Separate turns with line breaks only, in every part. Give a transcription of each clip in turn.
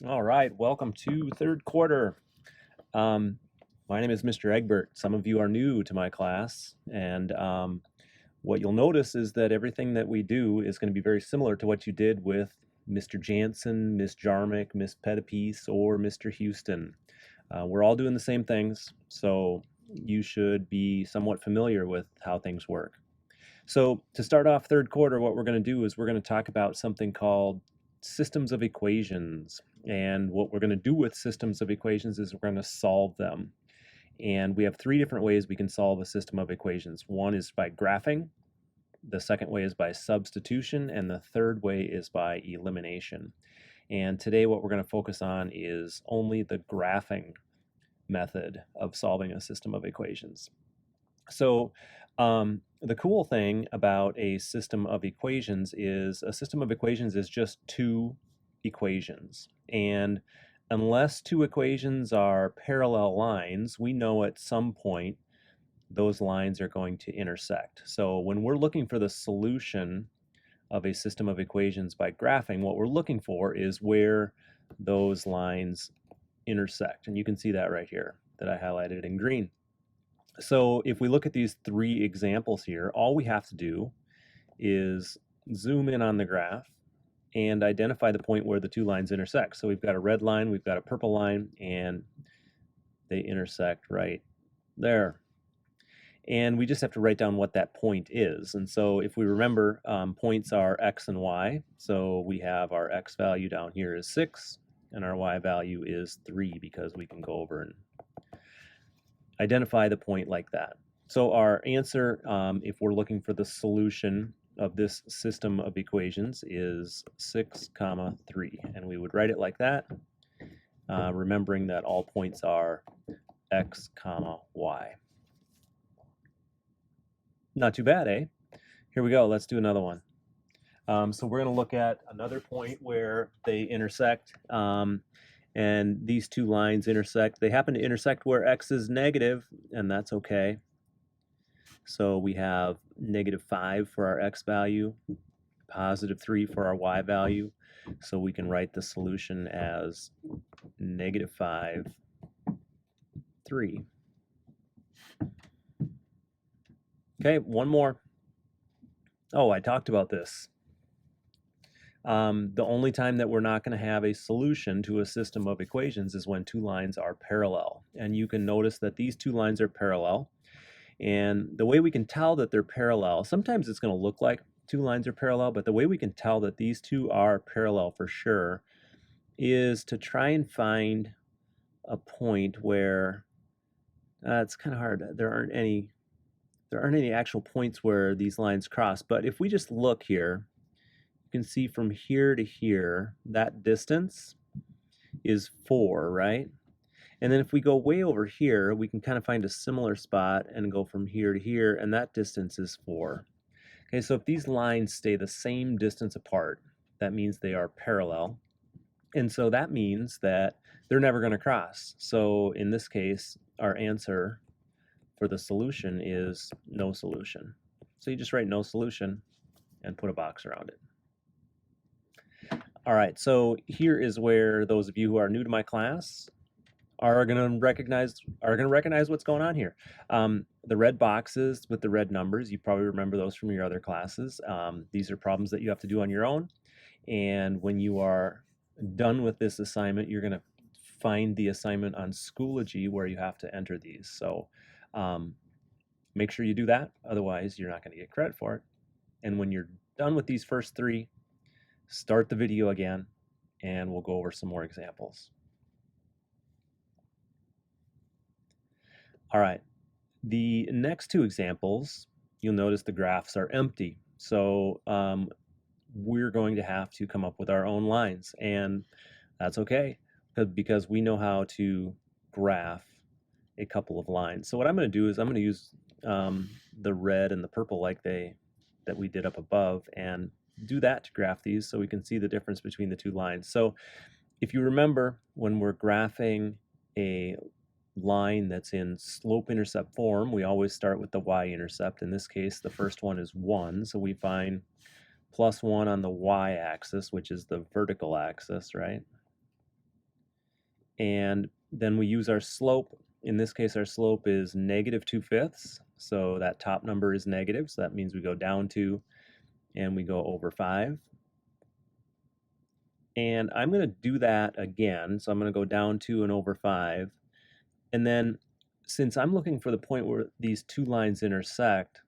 All right, welcome to third quarter. Um, my name is Mr. Egbert. Some of you are new to my class, and what you'll notice is that everything that we do is going to be very similar to what you did with Mr. Jansen, Miss Jarmick, Miss Pettipiece, or Mr. Houston. We're all doing the same things, so you should be somewhat familiar with how things work. So to start off third quarter, what we're going to do is we're going to talk about something called systems of equations. And what we're going to do with systems of equations is we're going to solve them. And we have three different ways we can solve a system of equations. One is by graphing, the second way is by substitution, and the third way is by elimination. And today what we're going to focus on is only the graphing method of solving a system of equations. So the cool thing about a system of equations is a system of equations is just two equations. And unless two equations are parallel lines, we know at some point those lines are going to intersect. So when we're looking for the solution of a system of equations by graphing, what we're looking for is where those lines intersect. And you can see that right here that I highlighted in green. So if we look at these three examples here, all we have to do is zoom in on the graph and identify the point where the two lines intersect. So we've got a red line, we've got a purple line, and they intersect right there. And we just have to write down what that point is. And so if we remember, points are x and y. So we have our x value down here is 6, and our y value is 3 because we can go over and identify the point like that. So our answer, if we're looking for the solution of this system of equations, is 6, 3. And we would write it like that, remembering that all points are x, y. Not too bad, eh? Here we go. Let's do another one. So we're going to look at another point where they intersect. And these two lines intersect. They happen to intersect where x is negative, and that's okay. So we have -5 for our x value, +3 for our y value. So we can write the solution as -5, 3. Okay, one more. Oh, I talked about this. The only time that we're not going to have a solution to a system of equations is when two lines are parallel. And you can notice that these two lines are parallel. And the way we can tell that they're parallel, sometimes it's going to look like two lines are parallel, but the way we can tell that these two are parallel for sure is to try and find a point where it's kind of hard. There aren't any actual points where these lines cross. But if we just look here, you can see from here to here, that distance is 4, right? And then if we go way over here, we can kind of find a similar spot and go from here to here, and that distance is 4. Okay, so if these lines stay the same distance apart, that means they are parallel. And so that means that they're never going to cross. So in this case, our answer for the solution is no solution. So you just write no solution and put a box around it. All right, so here is where those of you who are new to my class are going to recognize what's going on here. The red boxes with the red numbers, you probably remember those from your other classes. These are problems that you have to do on your own. And when you are done with this assignment, you're going to find the assignment on Schoology where you have to enter these. So make sure you do that. Otherwise, you're not going to get credit for it. And when you're done with these first three, start the video again, and we'll go over some more examples. All right, the next two examples, you'll notice the graphs are empty. So we're going to have to come up with our own lines, and that's okay because we know how to graph a couple of lines. So what I'm going to do is I'm going to use the red and the purple like that we did up above and do that to graph these so we can see the difference between the two lines. So if you remember, when we're graphing a line that's in slope-intercept form, we always start with the y-intercept. In this case, the first one is 1, so we find +1 on the y-axis, which is the vertical axis, right? And then we use our slope. In this case, our slope is -2/5. So that top number is negative. So that means we go down 2 and we go over 5. And I'm going to do that again. So I'm going to go down 2 and over 5. And then since I'm looking for the point where these two lines intersect,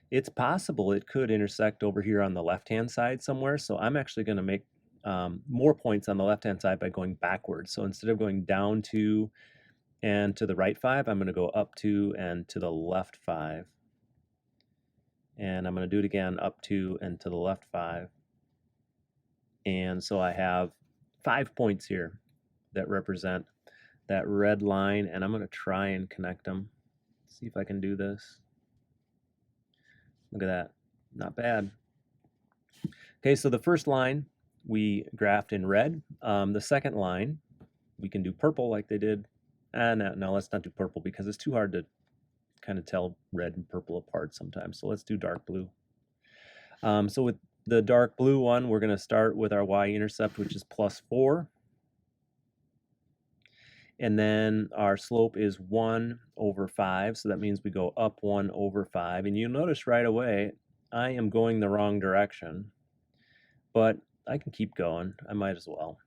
it's possible it could intersect over here on the left-hand side somewhere. So I'm actually going to make more points on the left-hand side by going backwards. So instead of going down 2 and to the right 5, I'm going to go up 2 and to the left 5. And I'm going to do it again, up 2 and to the left 5. And so I have 5 points here that represent that red line, and I'm going to try and connect them. See if I can do this. Look at that. Not bad. Okay, so the first line we graphed in red. The second line, we can do purple like they did. No, let's not do purple because it's too hard to kind of tell red and purple apart sometimes. So let's do dark blue. So with the dark blue one, we're going to start with our y-intercept, which is +4. And then our slope is 1 over 5. So that means we go up 1 over 5. And you'll notice right away, I am going the wrong direction. But I can keep going. I might as well.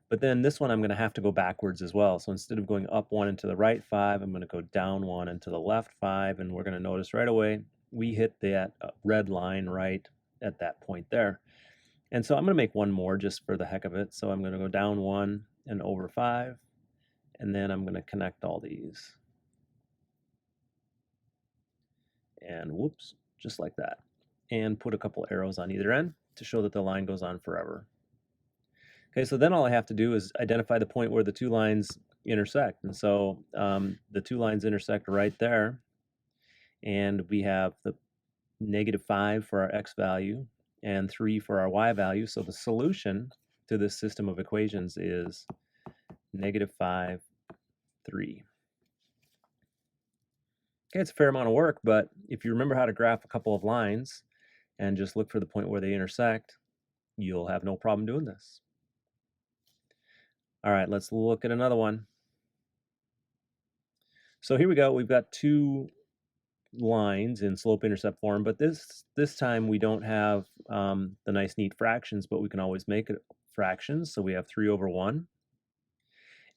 But then this one, I'm going to have to go backwards as well. So instead of going up 1 and to the right 5, I'm going to go down 1 and to the left 5. And we're going to notice right away, we hit that red line right at that point there. And so I'm going to make one more just for the heck of it. So I'm going to go down 1 and over 5. And then I'm going to connect all these. And whoops, just like that. And put a couple arrows on either end to show that the line goes on forever. Okay, so then all I have to do is identify the point where the two lines intersect. And so the two lines intersect right there. And we have the -5 for our x value and 3 for our y value. So the solution to this system of equations is -5, 3. Okay, it's a fair amount of work, but if you remember how to graph a couple of lines and just look for the point where they intersect, you'll have no problem doing this. All right, let's look at another one. So here we go. We've got two lines in slope-intercept form, but this time we don't have the nice neat fractions, but we can always make it fractions. So we have 3 over 1.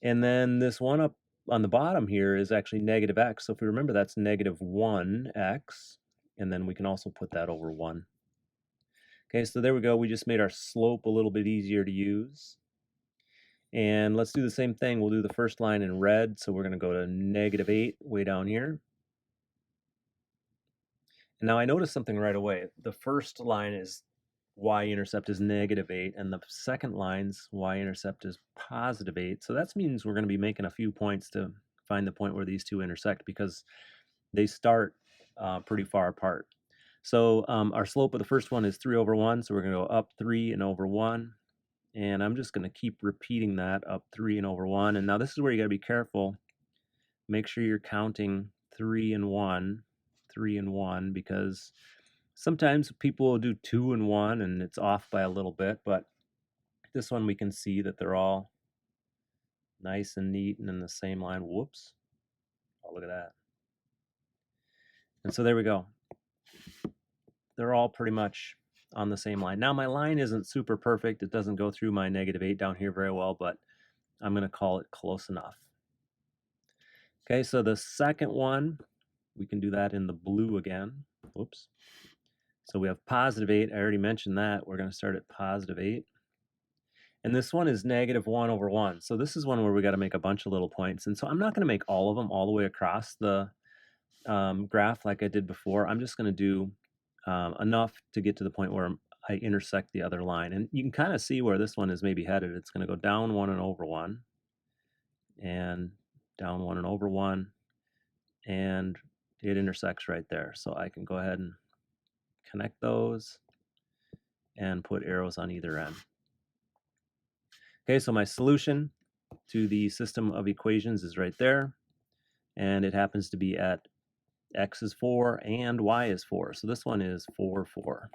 And then this one up on the bottom here is actually -x. So if we remember, that's -1x. And then we can also put that over 1. Okay, so there we go. We just made our slope a little bit easier to use. And let's do the same thing. We'll do the first line in red. So we're going to go to -8 way down here. And now I noticed something right away. The first line is y-intercept is -8, and the second line's y-intercept is +8. So that means we're going to be making a few points to find the point where these two intersect because they start pretty far apart. So our slope of the first one is 3 over 1, so we're going to go up 3 and over 1. And I'm just going to keep repeating that, up 3 and over 1. And now this is where you got to be careful. Make sure you're counting 3 and 1, 3 and 1, because sometimes people will do 2 and 1 and it's off by a little bit, but this one we can see that they're all nice and neat and in the same line. Whoops. Oh, look at that. And so there we go. They're all pretty much on the same line. Now my line isn't super perfect. It doesn't go through my -8 down here very well, but I'm going to call it close enough. Okay, so the second one, we can do that in the blue again. Whoops. So we have +8. I already mentioned that. We're going to start at +8. And this one is -1 over 1. So this is one where we got to make a bunch of little points. And so I'm not going to make all of them all the way across the graph like I did before. I'm just going to do enough to get to the point where I intersect the other line. And you can kind of see where this one is maybe headed. It's going to go down 1 and over 1. And down 1 and over 1. And it intersects right there. So I can go ahead and connect those and put arrows on either end. Okay, so my solution to the system of equations is right there. And it happens to be at x is 4 and y is 4. So this one is 4, 4.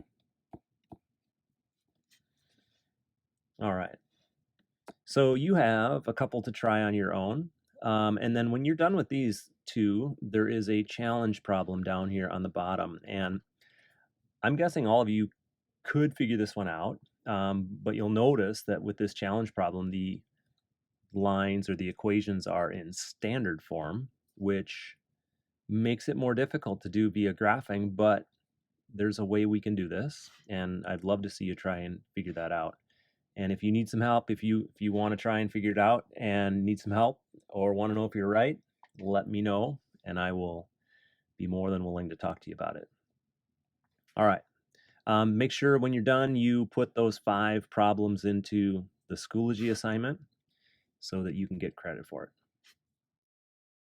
All right. So you have a couple to try on your own. And then when you're done with these two, there is a challenge problem down here on the bottom. And I'm guessing all of you could figure this one out. But you'll notice that with this challenge problem, the lines or the equations are in standard form, which makes it more difficult to do via graphing, but there's a way we can do this, and I'd love to see you try and figure that out. And if you need some help, if you want to try and figure it out and need some help or want to know if you're right, let me know, and I will be more than willing to talk to you about it. All right. Make sure when you're done, you put those 5 problems into the Schoology assignment so that you can get credit for it.